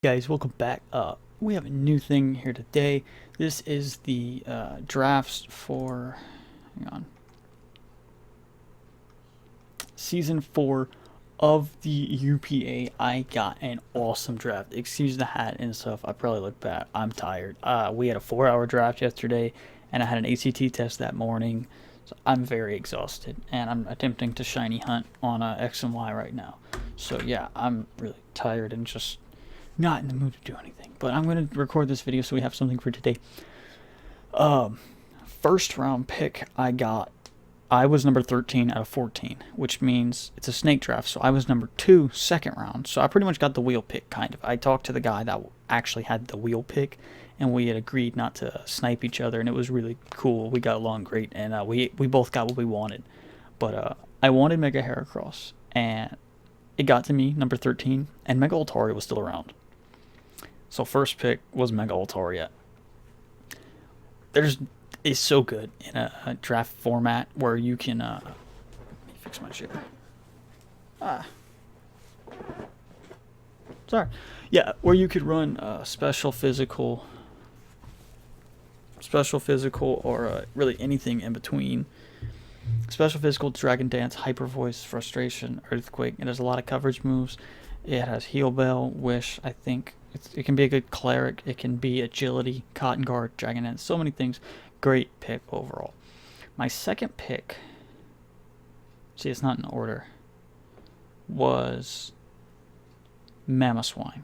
Guys, welcome back. We have a new thing here today. This is the drafts for, hang on, season 4 of the UPA. I got an awesome draft. Excuse the hat and stuff. I probably look bad. I'm tired. We had a 4-hour draft yesterday, and I had an ACT test that morning. So I'm very exhausted, and I'm attempting to shiny hunt on X and Y right now. So yeah, I'm really tired and just not in the mood to do anything. But I'm going to record this video so we have something for today. First round pick I was number 13 out of 14, which means it's a snake draft. So I was number 2 second round. So I pretty much got the wheel pick, kind of. I talked to the guy that actually had the wheel pick, and we had agreed not to snipe each other, and it was really cool. We got along great, and we both got what we wanted. But I wanted Mega Heracross, and it got to me, number 13, and Mega Altaria was still around. So first pick was Mega Altaria. It's so good in a draft format where you can let me fix my chair. Sorry. Yeah, where you could run special physical, or really anything in between. Special physical, Dragon Dance, Hyper Voice, Frustration, Earthquake. It has a lot of coverage moves. It has Heal Bell, Wish, I think. It can be a good Cleric. It can be Agility, Cotton Guard, Dragon Dance. So many things. Great pick overall. My second pick, see, it's not in order, was Mamoswine.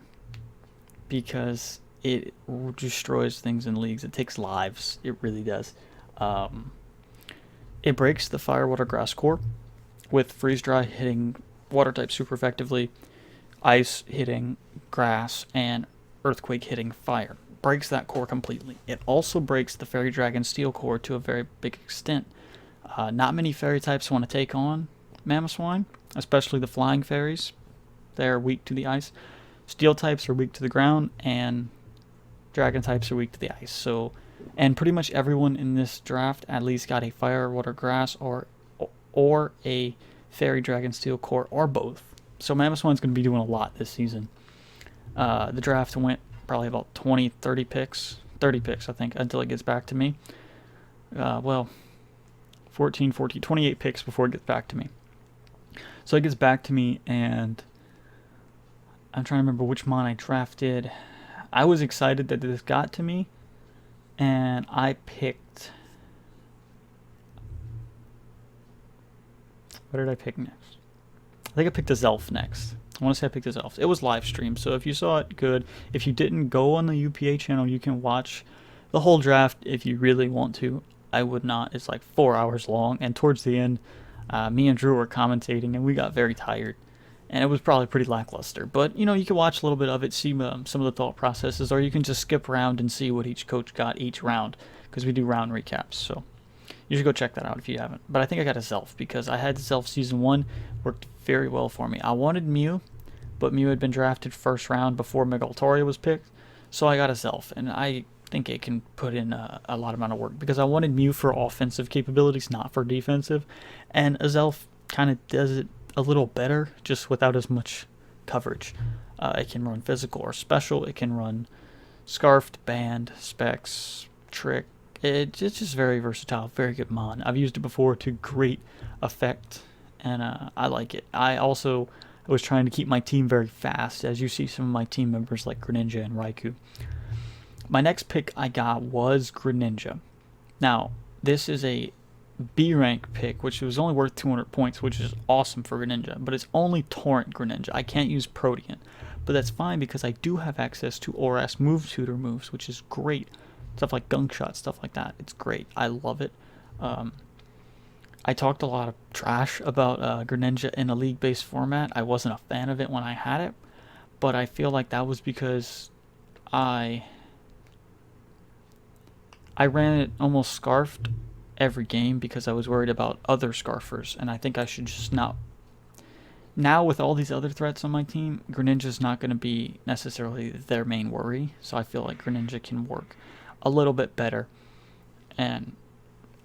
Because it destroys things in leagues. It takes lives. It really does. It breaks the Fire, Water, Grass core, with Freeze Dry hitting Water type super effectively, Ice hitting Grass, and Earthquake hitting Fire. Breaks that core completely. It also breaks the Fairy Dragon Steel core to a very big extent. Not many Fairy types want to take on Mamoswine, especially the Flying Fairies. They're weak to the ice. Steel types are weak to the ground, and Dragon types are weak to the ice. So, and pretty much everyone in this draft at least got a Fire, Water, Grass, or a Fairy Dragon Steel core, or both. So Mamoswine's going to be doing a lot this season. The draft went probably about 30 picks, I think, until it gets back to me. 28 picks before it gets back to me. So it gets back to me, and I'm trying to remember which mon I drafted. I was excited that this got to me, and I picked... What did I pick next? I think I picked a Zelf next. I want to say I picked a Zelf. It was live stream, so if you saw it, good. If you didn't, go on the UPA channel. You can watch the whole draft if you really want to. I would not. It's like 4 hours long, and towards the end, me and Drew were commentating, and we got very tired. And it was probably pretty lackluster. But, you know, you can watch a little bit of it, see some of the thought processes, or you can just skip around and see what each coach got each round, because we do round recaps, so you should go check that out if you haven't. But I think I got a Zelf, because I had Zelf Season 1, worked very well for me. I wanted Mew, but Mew had been drafted first round before Mega Altaria was picked, so I got a Zelf, and I think it can put in a lot amount of work, because I wanted Mew for offensive capabilities, not for defensive, and a Zelf kind of does it a little better, just without as much coverage. It can run physical or special, it can run Scarfed, Band, Specs, Trick. It's just very versatile, very good mon. I've used it before to great effect, and I like it. I was trying to keep my team very fast, as you see some of my team members like Greninja and Raikou. My next pick I got was Greninja. Now, this is a B rank pick, which was only worth 200 points, which is awesome for Greninja, but it's only Torrent Greninja. I can't use Protean, but that's fine because I do have access to ORAS move tutor moves, which is great. Stuff like Gunk Shot, stuff like that. It's great. I love it. I talked a lot of trash about Greninja in a league-based format. I wasn't a fan of it when I had it, but I feel like that was because I ran it almost scarfed every game because I was worried about other scarfers, and I think I should just not. Now with all these other threats on my team, Greninja's not going to be necessarily their main worry, so I feel like Greninja can work a little bit better, and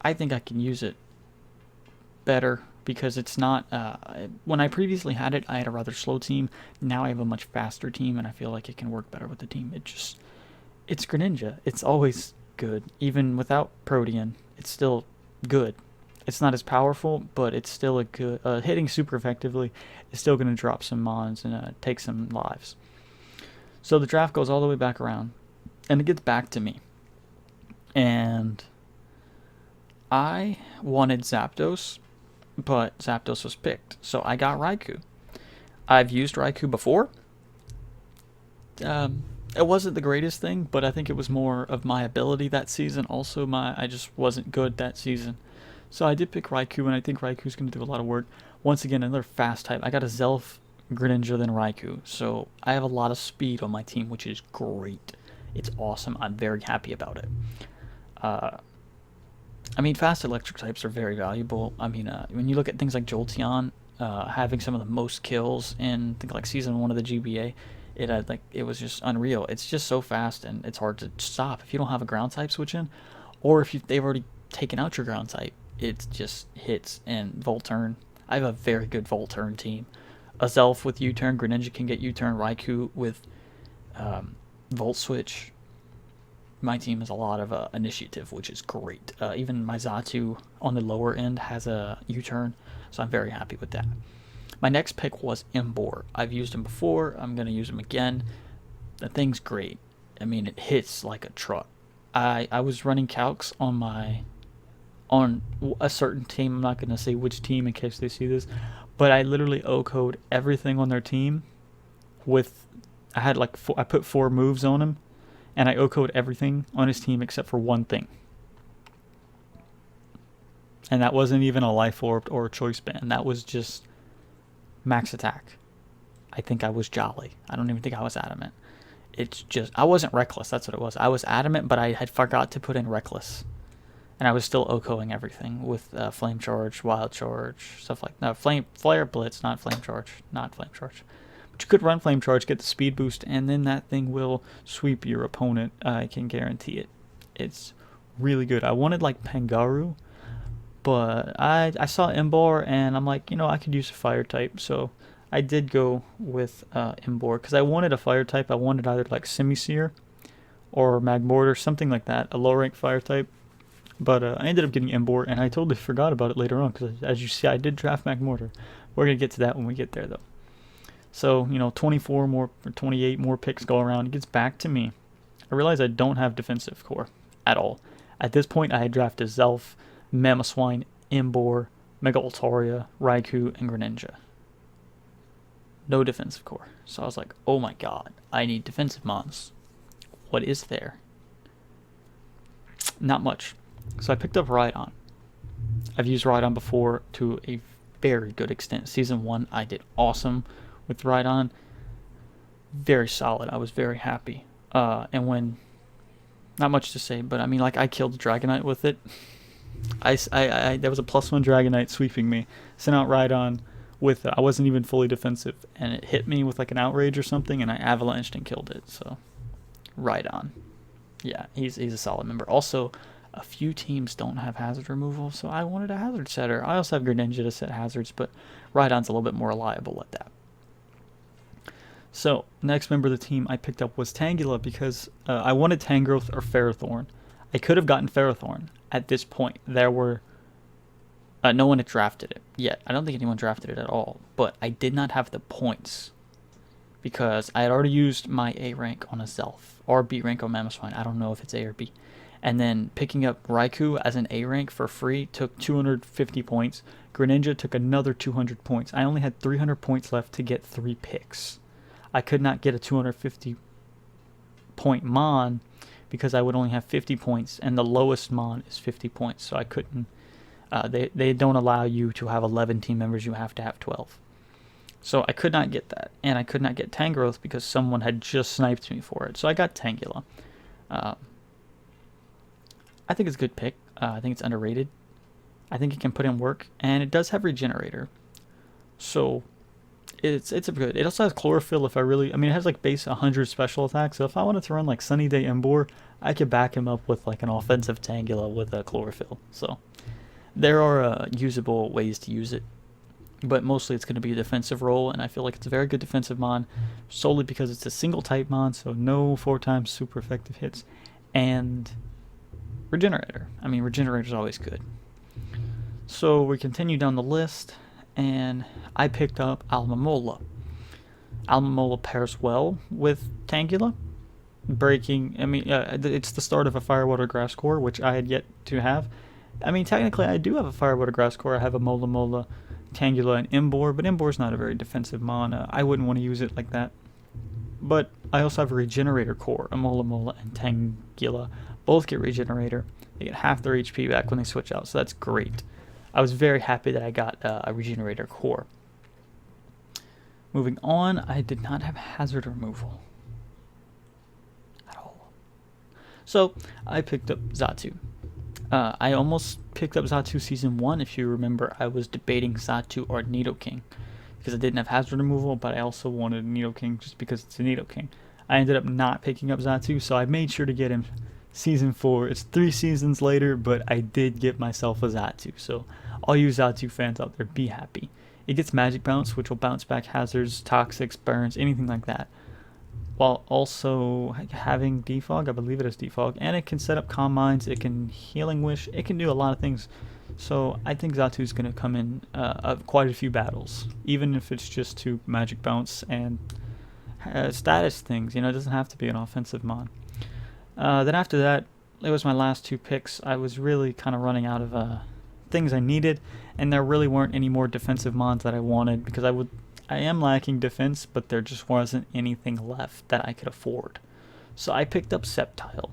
I think I can use it better because it's not. When I previously had it, I had a rather slow team. Now I have a much faster team, and I feel like it can work better with the team. It's Greninja. It's always good, even without Protean. It's still good. It's not as powerful, but it's still a good. Hitting super effectively is still going to drop some mons and take some lives. So the draft goes all the way back around, and it gets back to me. And I wanted Zapdos, but Zapdos was picked, so I got Raikou. I've used Raikou before. It wasn't the greatest thing, but I think it was more of my ability that season. Also, I just wasn't good that season. So I did pick Raikou, and I think Raikou's going to do a lot of work. Once again, another fast type. I got a Zelf, Greninja, then Raikou. So I have a lot of speed on my team, which is great. It's awesome. I'm very happy about it. I mean, fast electric types are very valuable. I mean, when you look at things like Jolteon, having some of the most kills in, I think, like Season 1 of the GBA, it was just unreal. It's just so fast, and it's hard to stop if you don't have a ground type switch in, or if they've already taken out your ground type. It just hits. And Volturn, I have a very good Volturn team. A Zelf with U-turn, Greninja can get U-turn, Raikou with Volt Switch. My team has a lot of initiative, which is great. Even my Xatu on the lower end has a U-turn, so I'm very happy with that. My next pick was Emboar. I've used him before. I'm going to use him again. The thing's great. I mean, it hits like a truck. I was running calcs on a certain team. I'm not going to say which team in case they see this, but I literally O-code everything on their team with, I put 4 moves on him, and I O-code everything on his team except for one thing. And that wasn't even a Life Orb or a Choice Band. That was just max attack. I think I was Jolly. I don't even think I was Adamant. It's just, I wasn't Reckless. That's what it was. I was Adamant, but I had forgot to put in Reckless. And I was still O-coing everything with Flame Charge, Wild Charge, stuff like that. Flare Blitz, not Flame Charge. Not Flame Charge. But you could run Flame Charge, get the speed boost, and then that thing will sweep your opponent. I can guarantee it. It's really good. I wanted like Pangaru, but I saw Emboar, and I'm like, I could use a fire type. So I did go with Emboar, because I wanted a fire type. I wanted either like Simisear or Magmortar, something like that, a low rank fire type. But I ended up getting Emboar, and I totally forgot about it later on, because as you see, I did draft Magmortar. We're going to get to that when we get there, though. So, 24 more, or 28 more picks go around. It gets back to me. I realize I don't have defensive core at all. At this point, I had drafted Zelf, Mamoswine, Emboar, Mega Altaria, Raikou, and Greninja. No defensive core. So I was like, oh my god, I need defensive mons. What is there? Not much. So I picked up Rhydon. I've used Rhydon before to a very good extent. Season 1, I did awesome with Rhydon. Very solid. I was very happy. And when, not much to say, but I mean, like, I killed Dragonite with it. There was a +1 Dragonite sweeping me. Sent out Rhydon with, I wasn't even fully defensive, and it hit me with like an outrage or something, and I avalanched and killed it. So, Rhydon. Yeah, he's a solid member. Also, a few teams don't have hazard removal, so I wanted a hazard setter. I also have Greninja to set hazards, but Rhydon's a little bit more reliable at that. So, next member of the team I picked up was Tangela, because I wanted Tangrowth or Ferrothorn. I could have gotten Ferrothorn at this point. There were... no one had drafted it yet. I don't think anyone drafted it at all, but I did not have the points, because I had already used my A rank on a Zelf, or B rank on Mamoswine. I don't know if it's A or B. And then picking up Raikou as an A rank for free took 250 points. Greninja took another 200 points. I only had 300 points left to get 3 picks. I could not get a 250 point Mon because I would only have 50 points, and the lowest Mon is 50 points, so I couldn't. They don't allow you to have 11 team members. You have to have 12. So I could not get that, and I could not get Tangrowth because someone had just sniped me for it. So I got Tangela. I think it's a good pick. I think it's underrated. I think it can put in work, and it does have Regenerator. So it's a good. It also has Chlorophyll if I really... I mean, it has like base 100 special attack, so if I wanted to run like Sunny Day Emboar, I could back him up with like an offensive Tangela with a Chlorophyll. So There are usable ways to use it, but mostly it's going to be a defensive role, and I feel like it's a very good defensive mon, solely because it's a single type mon, so no 4x super effective hits, and Regenerator. I mean, Regenerator's always good. So we continue down the list, and I picked up Almamola. Almamola pairs well with Tangela. Breaking, I mean, it's the start of a Firewater Grass core, which I had yet to have. I mean, technically, I do have a Firewater Grass core. I have a Mola Mola, Tangela, and Imbor, but Imbor's not a very defensive mon. I wouldn't want to use it like that. But I also have a Regenerator core, a Mola Mola and Tangela. Both get Regenerator. They get half their HP back when they switch out, so that's great. I was very happy that I got a Regenerator core. Moving on, I did not have Hazard Removal at all. So I picked up Xatu. I almost picked up Xatu Season 1. If you remember, I was debating Xatu or Nidoking because I didn't have Hazard Removal, but I also wanted Nidoking just because it's a Nidoking. I ended up not picking up Xatu, so I made sure to get him Season 4. It's 3 seasons later, but I did get myself a Xatu, so all you Xatu fans out there, be happy. It gets Magic Bounce, which will bounce back hazards, toxics, burns, anything like that, while also having Defog. I believe it is Defog, and it can set up Calm Minds, it can Healing Wish, it can do a lot of things. So I think Xatu is going to come in quite a few battles, even if it's just to Magic Bounce and status things. You know, it doesn't have to be an offensive mon. Then after that, it was my last 2 picks. I was really kind of running out of things I needed, and there really weren't any more defensive mons that I wanted because I am lacking defense, but there just wasn't anything left that I could afford. So I picked up Sceptile.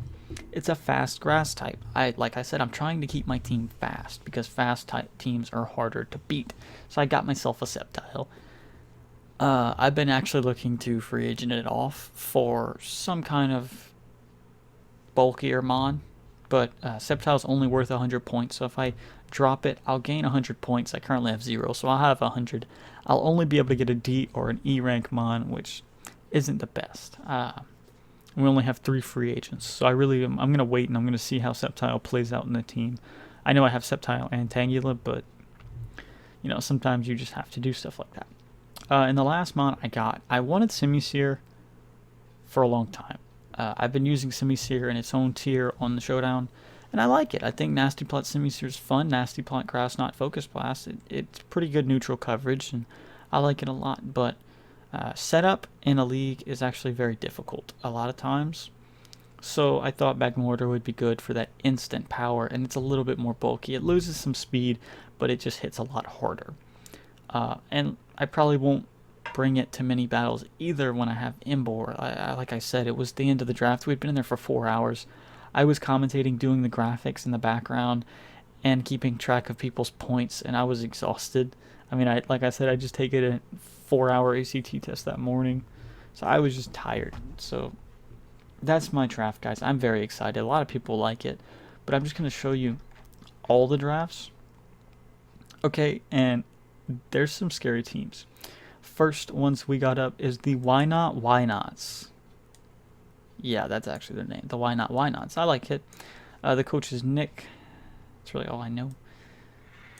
It's a fast grass type. Like I said, I'm trying to keep my team fast because fast type teams are harder to beat. So I got myself a Sceptile. I've been actually looking to free agent it off for some kind of bulkier mon, but Sceptile's only worth 100 points, so if I drop it, I'll gain 100 points. I currently have 0, so I'll have 100. I'll only be able to get a D or an E rank mon, which isn't the best. We only have 3 free agents, so I'm going to wait and I'm going to see how Sceptile plays out in the team. I know I have Sceptile and Tangela, but you know, sometimes you just have to do stuff like that. And the last mon I wanted Simisear for a long time. I've been using Simisear in its own tier on the Showdown, and I like it. I think Nasty Plot Simisear is fun. Nasty Plot Grass Knot Focus Blast, it's pretty good neutral coverage, and I like it a lot, but setup in a league is actually very difficult a lot of times. So I thought Magmortar would be good for that instant power, and it's a little bit more bulky. It loses some speed, but it just hits a lot harder. And I probably won't bring it to many battles either when I have Imbor. Like I said, it was the end of the draft. We'd been in there for 4 hours. I was commentating, doing the graphics in the background, and keeping track of people's points, and I was exhausted. I mean, like I said, I just taken a 4-hour ACT test that morning, so I was just tired. So that's my draft, guys. I'm very excited. A lot of people like it, but I'm just going to show you all the drafts. Okay, and there's some scary teams. First ones we got up is the Why Not Why Nots. Yeah, that's actually their name. The Why Not Why Nots. I like it. The coach is Nick. That's really all I know.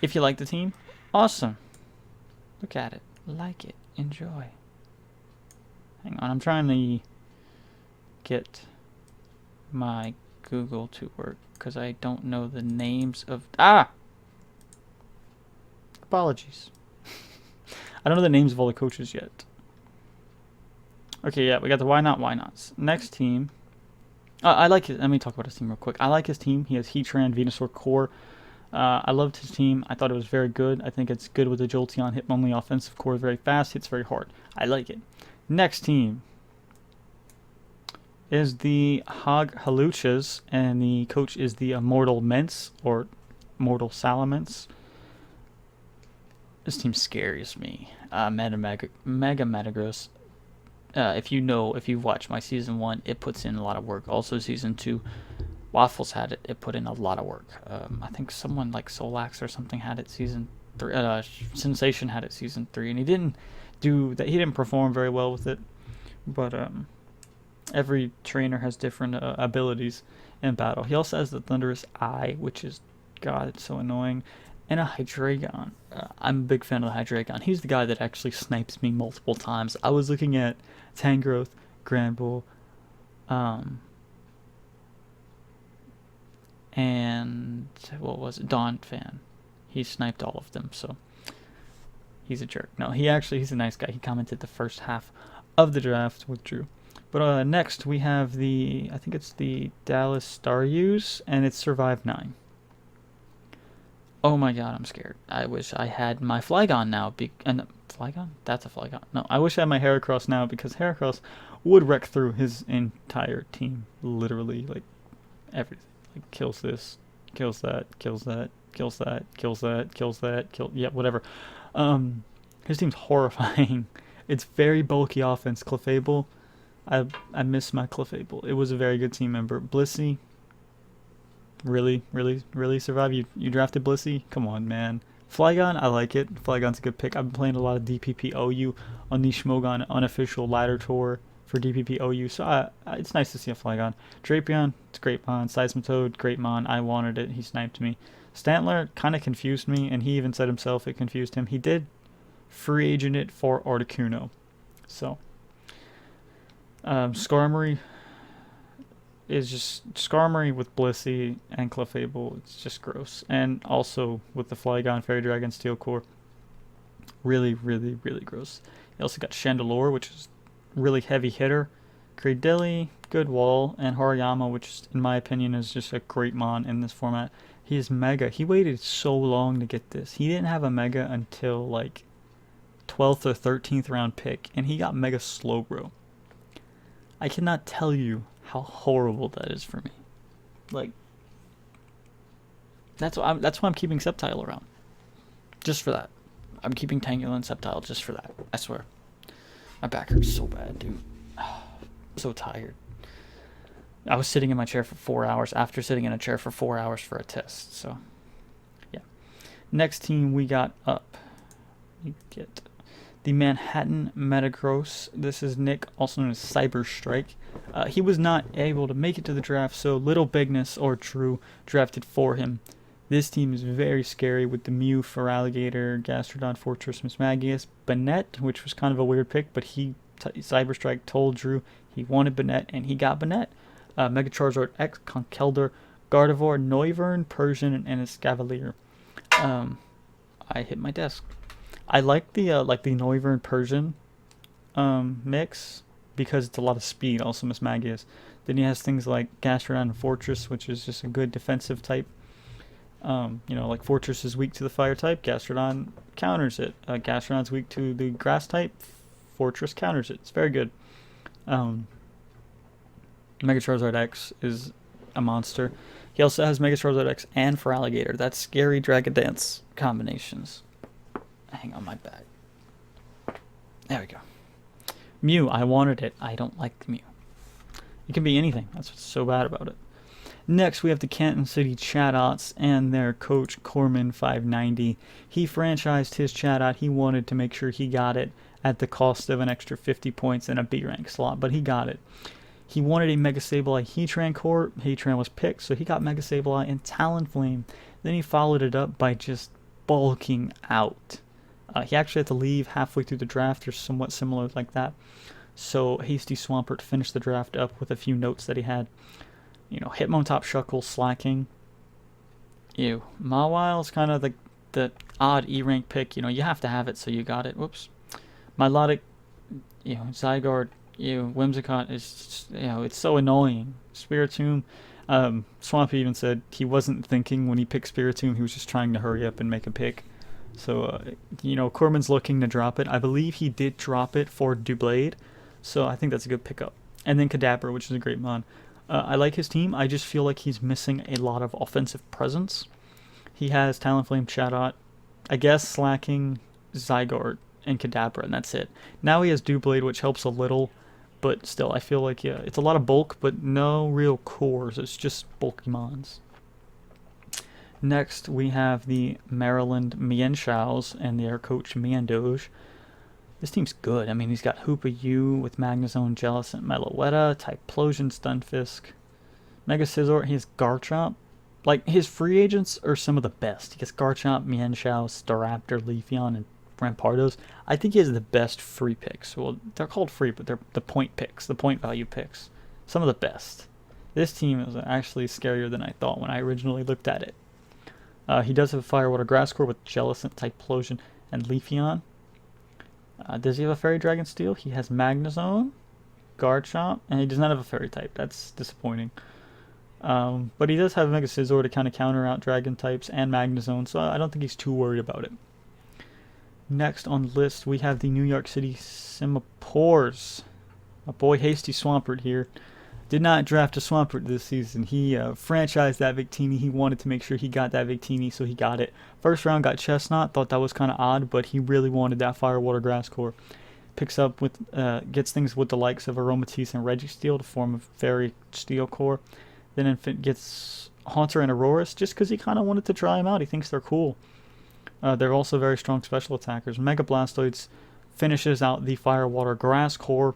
If you like the team, awesome. Look at it. Like it. Enjoy. Hang on, I'm trying to get my Google to work because I don't know the names of... Apologies. I don't know the names of all the coaches yet. Okay, yeah, we got the Why Not Why Nots. Next team. I like it. Let me talk about his team real quick. I like his team. He has Heatran, Venusaur, Core. I loved his team. I thought it was very good. I think it's good with the Jolteon. Hit only offensive core, very fast, hits very hard. I like it. Next team is the Hog Haluchas, and the coach is the ImmortalMence, or Mortal Salamence. This team scares me. Mega Metagross. If you've watched my season 1, it puts in a lot of work. Also season 2, Waffles had it. It put in a lot of work. I think someone like Solax or something had it season 3. Sensation had it season 3, and he didn't do that. He didn't perform very well with it. But every trainer has different abilities in battle. He also has the Thunderous Eye, which is, God, it's so annoying. and a Hydreigon. I'm a big fan of the Hydreigon. He's the guy that actually snipes me multiple times. I was looking at Tangrowth, Granbull, and what was it? Donphan. He sniped all of them, so he's a jerk. No, he's a nice guy. He commented the first half of the draft with Drew. But next we have I think it's the Dallas Staruse, and it's Survive 9. Oh my god, I'm scared. I wish I had my Flygon now. Flygon? That's a Flygon. No, I wish I had my Heracross now, because Heracross would wreck through his entire team. Literally, like, everything. Like, kills this, kills that, kills that, kills that, kills that, kills that, yeah, whatever. His team's horrifying. It's very bulky offense. Clefable, I miss my Clefable. It was a very good team member. Blissey, really survive? You drafted Blissey? Come on, man. Flygon, I like it. Flygon's a good pick. I've been playing a lot of DPP-OU on the Schmogon unofficial ladder tour for DPP-OU, so it's nice to see a Flygon. Drapion, it's great mon. Seismitoad, great mon. I wanted it. He sniped me. Stantler kind of confused me, and he even said himself it confused him. He did free agent it for Articuno. So, Skarmory is just Skarmory with Blissey and Clefable. It's just gross. And also with the Flygon, Fairy Dragon, Steel Core. Really gross. You also got Chandelure, which is really heavy hitter. Cradilly, good wall. And Hariyama, which in my opinion is just a great mon in this format. He is Mega. He waited so long to get this. He didn't have a Mega until like 12th or 13th round pick. And he got Mega Slowbro. I cannot tell you how horrible that is for me. Like, that's why I'm keeping Sceptile around. Just for that. I'm keeping Tangela and Sceptile just for that. I swear. My back hurts so bad, dude. I'm so tired. I was sitting in my chair for 4 hours after sitting in a chair for 4 hours for a test. So, yeah. Next team we got up. You get the Manhattan Metagross. This is Nick, also known as Cyber Strike. He was not able to make it to the draft, so LittleBigness or Drew drafted for him. This team is very scary with the Mew, Feraligatr, Gastrodon, Fortress, Mismagius, Banette, which was kind of a weird pick, but Cyber Strike told Drew he wanted Banette, and he got Banette. Mega Charizard X, Conkeldurr, Gardevoir, Noivern, Persian, and Escavalier. I hit my desk. I like the Noivern Persian mix because it's a lot of speed. Also, Mismagius. Then he has things like Gastrodon and Fortress, which is just a good defensive type. Like Fortress is weak to the fire type, Gastrodon counters it. Gastrodon's weak to the grass type, Fortress counters it. It's very good. Mega Charizard X is a monster. He also has Mega Charizard X and Feraligatr. That's scary Dragon Dance combinations. Hang on my back. There we go. Mew, I wanted it. I don't like the Mew. It can be anything. That's what's so bad about it. Next, we have the Canton City Chadots and their coach, Corman590. He franchised his Chatot. He wanted to make sure he got it at the cost of an extra 50 points in a B-rank slot, but he got it. He wanted a Mega Sableye Heatran core. Heatran was picked, so he got Mega Sableye and Talonflame. Then he followed it up by just bulking out. He actually had to leave halfway through the draft or somewhat similar like that. So HastySwampert finished the draft up with a few notes that he had. Hitmontop, Shuckle, Slacking. Ew. Mawile is kind of the odd E-rank pick. You have to have it, so you got it. Whoops. Milotic, Zygarde, Whimsicott is, it's so annoying. Spiritomb, Swampy even said he wasn't thinking when he picked Spiritomb. He was just trying to hurry up and make a pick. So, Corman's looking to drop it. I believe he did drop it for Doublade, so I think that's a good pickup. And then Kadabra, which is a great mon. I like his team. I just feel like he's missing a lot of offensive presence. He has Talonflame, Chatot, I guess Slacking, Zygarde, and Kadabra, and that's it. Now he has Doublade, which helps a little, but still, I feel like, it's a lot of bulk, but no real cores. It's just bulky mons. Next, we have the Maryland Mienshaus and their coach, Meindoge. This team's good. I mean, he's got Hoopa U with Magnezone, Jellicent, Meloetta, Typhlosion, Stunfisk, Mega Scizor. He has Garchomp. like, his free agents are some of the best. He gets Garchomp, Mienshao, Staraptor, Leafeon, and Rampardos. I think he has the best free picks. Well, they're called free, but they're the point picks, the point value picks. Some of the best. This team is actually scarier than I thought when I originally looked at it. He does have a Fire, Water, Grass core with Jellicent, Typhlosion, and Leafeon. Does he have a Fairy Dragon Steel? He has Magnezone, Garchomp, and he does not have a Fairy type. That's disappointing. But he does have Mega Scizor to kind of counter out Dragon types and Magnezone, so I don't think he's too worried about it. Next on the list, we have the New York City Simipours. My boy HastySwampert here. Did not draft a Swampert this season. He franchised that Victini. He wanted to make sure he got that Victini, so he got it. First round got Chestnut. Thought that was kind of odd, but he really wanted that Fire, Water, Grass core. Picks up with, gets things with the likes of Aromatisse and Registeel to form a Fairy Steel core. Then gets Haunter and Aurorus just because he kind of wanted to try them out. He thinks they're cool. They're also very strong special attackers. Mega Blastoise finishes out the Fire, Water, Grass core.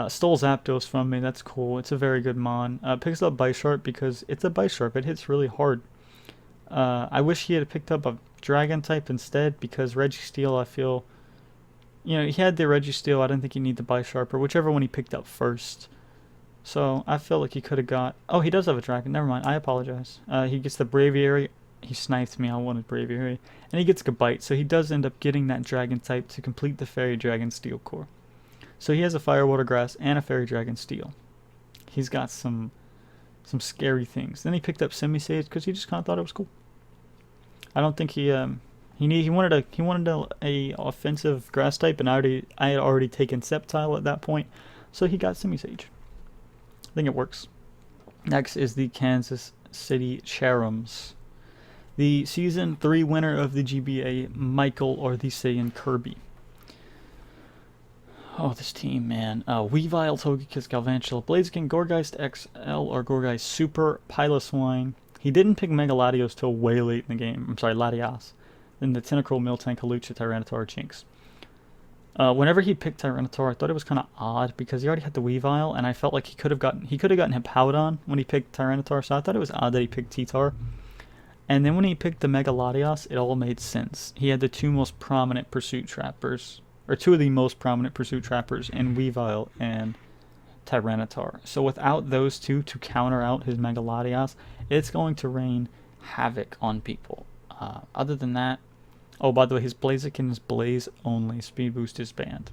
Stole Zapdos from me. That's cool. It's a very good mon. Picks up Bisharp because it's a Bisharp. It hits really hard. I wish he had picked up a Dragon type instead because Registeel, I feel... You know, he had the Registeel. I didn't think he needed the Bisharp or whichever one he picked up first. So I feel like he could have got... Oh, he does have a Dragon. Never mind. I apologize. He gets the Braviary. He sniped me. I wanted Braviary. And he gets Gabite. So he does end up getting that Dragon type to complete the Fairy Dragon Steel core. So he has a Fire, Water, Grass, and a Fairy Dragon Steel. He's got some scary things. Then he picked up Simisage because he just kind of thought it was cool. I don't think he wanted a offensive Grass type, and I had already taken Sceptile at that point, so he got Simisage. I think it works. Next is the Kansas City Charums. The Season 3 winner of the GBA, Michael or the Saiyan Kirby. Oh, this team, man. Weavile, Togekiss, Galvantula, Blaziken, Gourgeist XL or Gourgeist Super, Piloswine. He didn't pick Mega Latios till way late in the game. I'm sorry, Latias. Then the Tentacruel, Miltank, Hawlucha, Tyranitar, Jinx. Whenever he picked Tyranitar, I thought it was kind of odd because he already had the Weavile, and I felt like he could have gotten Hippowdon when he picked Tyranitar, so I thought it was odd that he picked T-Tar. And then when he picked the Mega Latios, it all made sense. He had the two most prominent Pursuit Trappers, or two of the most prominent Pursuit Trappers in Weavile and Tyranitar. So without those two to counter out his Mega Latios, it's going to rain havoc on people. Other than that, oh, by the way, his Blaziken is Blaze only. Speed Boost is banned.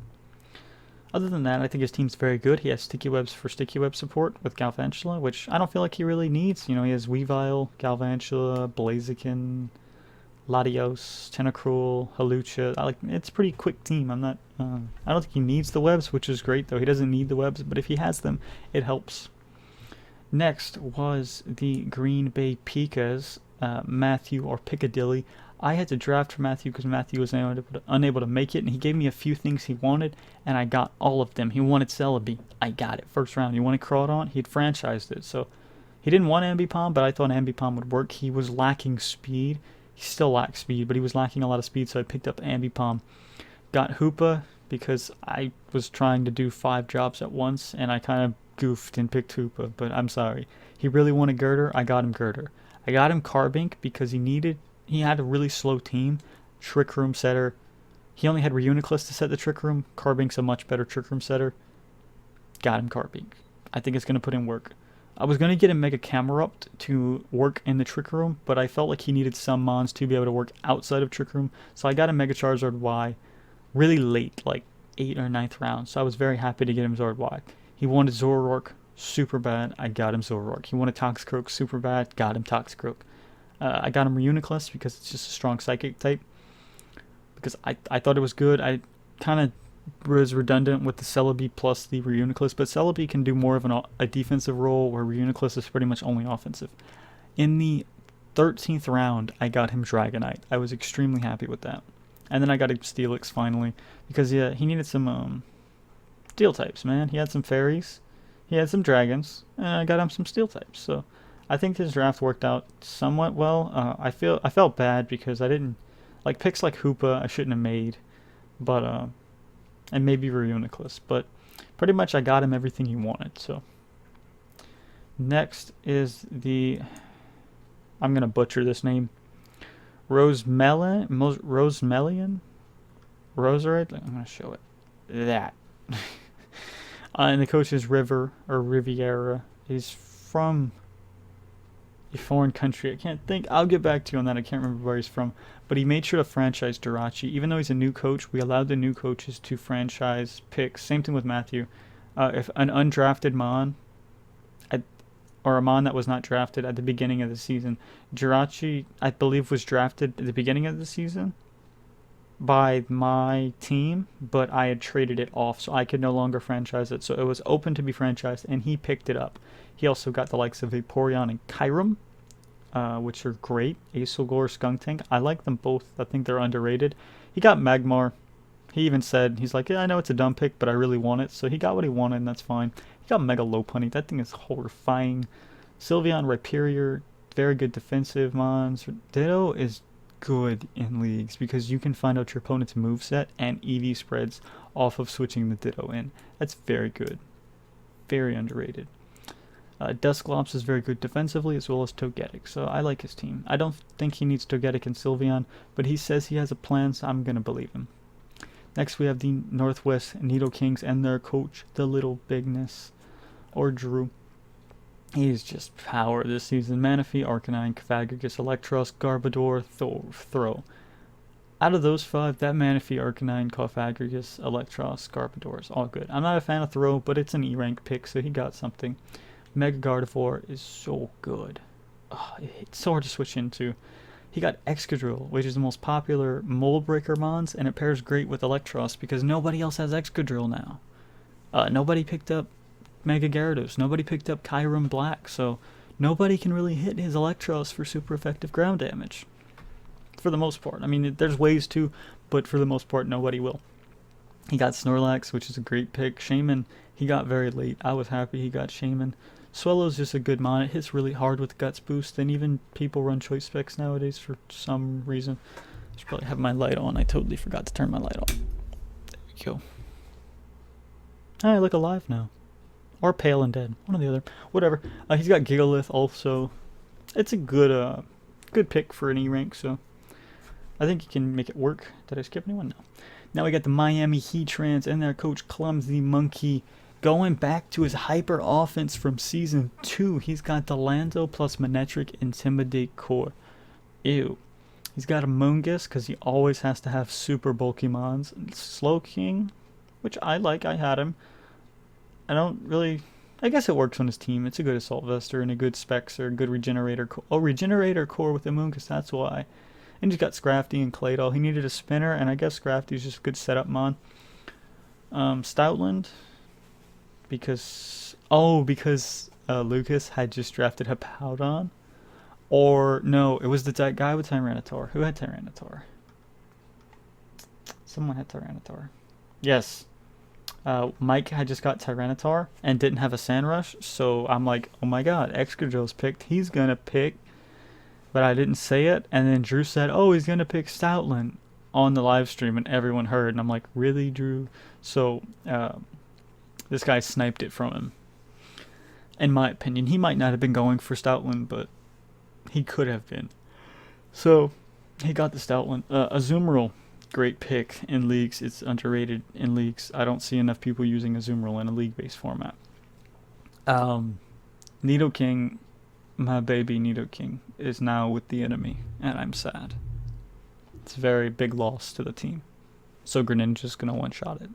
Other than that, I think his team's very good. He has Sticky Webs for Sticky Web support with Galvantula, which I don't feel like he really needs. You know, he has Weavile, Galvantula, Blaziken, Latios, Tentacruel, Hawlucha. It's a pretty quick team. I don't think he needs the webs, which is great though. He doesn't need the webs, but if he has them, it helps. Next was the Green Bay Pikas, Matthew or Piccadilly. I had to draft for Matthew because Matthew was unable to make it, and he gave me a few things he wanted, and I got all of them. He wanted Celebi. I got it first round. He wanted Crawdon. He'd franchised it, so he didn't want Ambipom, but I thought Ambipom would work. He was lacking speed. He still lacks speed, but he was lacking a lot of speed, so I picked up Ambipom. Got Hoopa because I was trying to do 5 jobs at once, and I kind of goofed and picked Hoopa, but I'm sorry. He really wanted Girder. I got him Girder. I got him Carbink because he had a really slow team. Trick Room setter. He only had Reuniclus to set the Trick Room. Carbink's a much better Trick Room setter. Got him Carbink. I think it's going to put in work. I was going to get a Mega Camerupt to work in the Trick Room, but I felt like he needed some mons to be able to work outside of Trick Room, so I got a Mega Charizard Y really late, like 8th or 9th round, so I was very happy to get him Zord Y. He wanted Zoroark super bad. I got him Zoroark. He wanted Toxicroak super bad. Got him Toxicroak. I got him Reuniclus because it's just a strong Psychic type. Because I thought it was good. I kind of was redundant with the Celebi plus the Reuniclus, but Celebi can do more of a defensive role where Reuniclus is pretty much only offensive. In the 13th round, I got him Dragonite. I was extremely happy with that. And then I got him Steelix finally because yeah, he needed some Steel types, man. He had some Fairies, he had some Dragons, and I got him some Steel types. So I think his draft worked out somewhat well. I felt bad because I didn't like picks like Hoopa I shouldn't have made, but and maybe Reuniclus, but pretty much I got him everything he wanted. So next is the I'm going to butcher this name. Rosemelian? Roserite? I'm going to show it. That. And the coach is Riviera. He's from a foreign country. I can't think. I'll get back to you on that. I can't remember where he's from. But he made sure to franchise Jirachi. Even though he's a new coach, we allowed the new coaches to franchise picks. Same thing with Matthew. If an undrafted Mon, or a Mon that was not drafted at the beginning of the season, Jirachi, I believe, was drafted at the beginning of the season by my team, but I had traded it off, so I could no longer franchise it. So it was open to be franchised, and he picked it up. He also got the likes of Vaporeon and Kyurem, which are great. Acelgor, Skuntank. I like them both. I think they're underrated. He got Magmar. He even said, he's like, yeah, I know it's a dumb pick, but I really want it. So he got what he wanted, and that's fine. He got Mega Lopunny. That thing is horrifying. Sylveon, Rhyperior, very good defensive mons. Ditto is good in leagues because you can find out your opponent's moveset and EV spreads off of switching the Ditto in. That's very good. Very underrated. Dusclops is very good defensively as well as Togetic, so I like his team. I don't think he needs Togetic and Sylveon, but he says he has a plan, so I'm going to believe him. Next we have the Northwest Nidokings and their coach, the LittleBigness, or Drew. He's just power this season. Manaphy, Arcanine, Cofagrigus, Electros, Garbodor, Throw. Out of those 5, that Manaphy, Arcanine, Cofagrigus, Electros, Garbodor is all good. I'm not a fan of Throw, but it's an E-rank pick, so he got something. Mega Gardevoir is so good. It's so hard to switch into. He got Excadrill, which is the most popular Mold Breaker Mons, and it pairs great with Electros because nobody else has Excadrill now. Nobody picked up Mega Gyarados. Nobody picked up Kyurem Black, so nobody can really hit his Electros for super effective ground damage. For the most part. I mean, there's ways to, but for the most part, nobody will. He got Snorlax, which is a great pick. Shaman, he got very late. I was happy he got Shaman. Swellow's just a good mon. It hits really hard with Guts Boost, and even people run choice specs nowadays for some reason. I should probably have my light on. I totally forgot to turn my light on. There we go. I look alive now. Or pale and dead. One or the other. Whatever. He's got Gigalith also. It's a good good pick for an E-rank, so I think you can make it work. Did I skip anyone? No. Now we got the Miami Heatrans and their coach ClumzzyMonkey going back to his hyper offense from season 2. He's got the Lando plus Manectric Intimidate Core. Ew. He's got a Moongus because he always has to have super bulky mons. Slowking, which I like. I had him. I don't really... I guess it works on his team. It's a good Assault Vester and a good Spexer, a good Regenerator Core. Oh, Regenerator Core with the Moongus, that's why. And he's got Scrafty and Claydol. He needed a spinner, and I guess Scrafty's just a good setup mon. Stoutland, because Lucas had just drafted Hippowdon. Or, no, it was the guy with Tyranitar. Who had Tyranitar? Someone had Tyranitar. Yes. Mike had just got Tyranitar and didn't have a Sandrush, so I'm like, oh my god, Excadrill's picked. He's gonna pick, but I didn't say it, and then Drew said, oh, he's gonna pick Stoutland on the live stream, and everyone heard, and I'm like, really, Drew? So, this guy sniped it from him. In my opinion, he might not have been going for Stoutland, but he could have been. So, he got the Stoutland. Azumarill, great pick in leagues. It's underrated in leagues. I don't see enough people using Azumarill in a league-based format. Nidoking, my baby Nidoking, is now with the enemy, and I'm sad. It's a very big loss to the team. So Greninja's gonna one-shot it.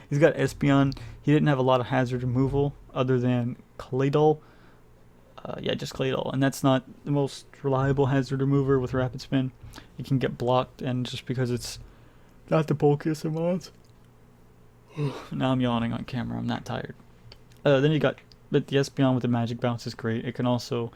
He's got Espeon. He didn't have a lot of hazard removal other than Claydol. Yeah, just Claydol. And that's not the most reliable hazard remover with Rapid Spin. It can get blocked, and just because it's not the bulkiest of mons. Now I'm yawning on camera. I'm not tired. Then you got, but the Espeon with the Magic Bounce is great. It can also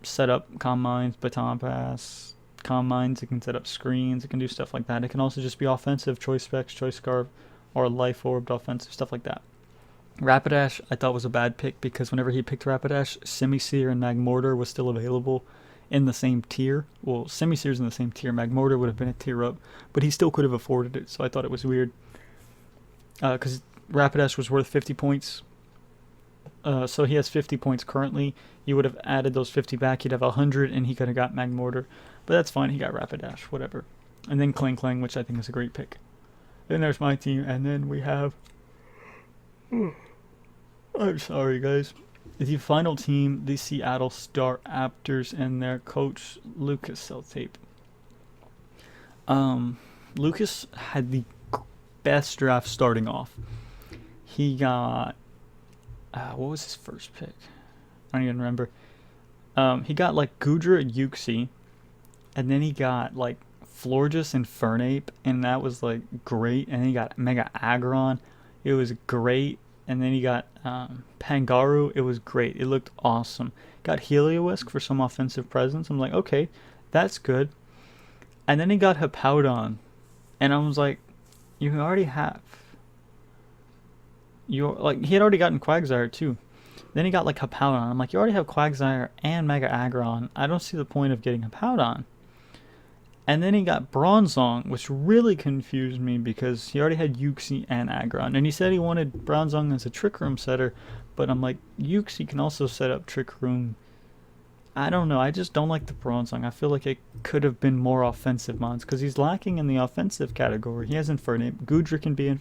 set up Calm Minds, Baton Pass, Calm Minds. It can set up screens. It can do stuff like that. It can also just be offensive, Choice Specs, Choice Scarf, or Life Orbed offensive, stuff like that. Rapidash I thought was a bad pick because whenever he picked Rapidash, Simisear and Magmortar was still available in the same tier. Well, Simisear's in the same tier. Magmortar would have been a tier up, but he still could have afforded it, so I thought it was weird. Because Rapidash was worth 50 points. So he has 50 points currently. You would have added those 50 back. He'd have 100, and he could have got Magmortar. But that's fine. He got Rapidash, whatever. And then Clang Clang, which I think is a great pick. Then there's my team, and then we have... I'm sorry, guys. The final team, the Seattle Star Raptors, and their coach, LucasSeltaeb. Lucas had the best draft starting off. He got... what was his first pick? I don't even remember. He got like Goodra Uxie, and then he got like Florges and Fernape, and that was like great. And then he got Mega Aggron, it was great. And then he got Pangaru, it was great. It looked awesome. Got Heliolisk for some offensive presence. I'm like, okay, that's good. And then he got Hippowdon, and I was like, you already have. He had already gotten Quagsire too. Then he got like Hippowdon. I'm like, you already have Quagsire and Mega Aggron. I don't see the point of getting Hippowdon. And then he got Bronzong, which really confused me because he already had Uxie and Aggron. And he said he wanted Bronzong as a Trick Room setter, but I'm like, Uxie can also set up Trick Room. I don't know. I just don't like the Bronzong. I feel like it could have been more offensive mons because he's lacking in the offensive category. He has Infernape. Goodra can be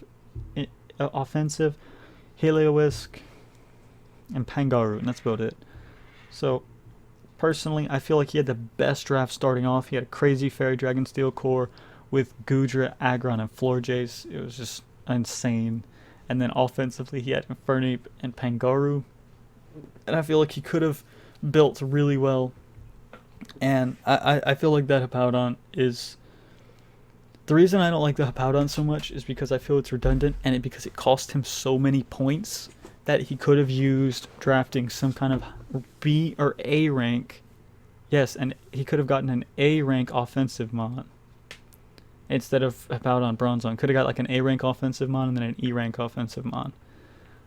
offensive. Heliolisk and Pangaru, and that's about it. So, personally, I feel like he had the best draft starting off. He had a crazy Fairy Dragon Steel core with Goodra, Aggron, and Florges. It was just insane. And then offensively, he had Infernape and Pangaru. And I feel like he could have built really well. And I feel like that Hippowdon is... The reason I don't like the Hippowdon so much is because I feel it's redundant, and because it cost him so many points that he could have used drafting some kind of B or A rank. Yes, and he could have gotten an A rank offensive mon instead of Hippowdon Bronzong. Could have got like an A rank offensive mon and then an E rank offensive mon.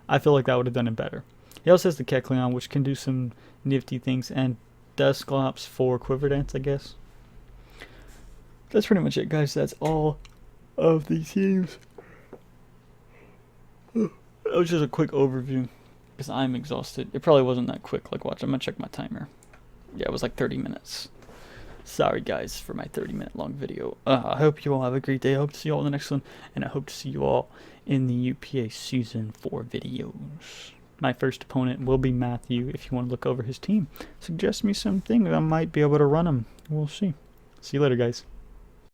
I feel like that would have done it better. He also has the Kecleon, which can do some nifty things, and Dusclops for Quiver Dance, I guess. That's pretty much it, guys. That's all of the teams. That was just a quick overview because I'm exhausted. It probably wasn't that quick. Like, watch, I'm going to check my timer. Yeah, it was like 30 minutes. Sorry, guys, for my 30-minute long video. I hope you all have a great day. I hope to see you all in the next one, and I hope to see you all in the UPA Season 4 videos. My first opponent will be Matthew. If you want to look over his team, suggest me some things. I might be able to run him. We'll see. See you later, guys.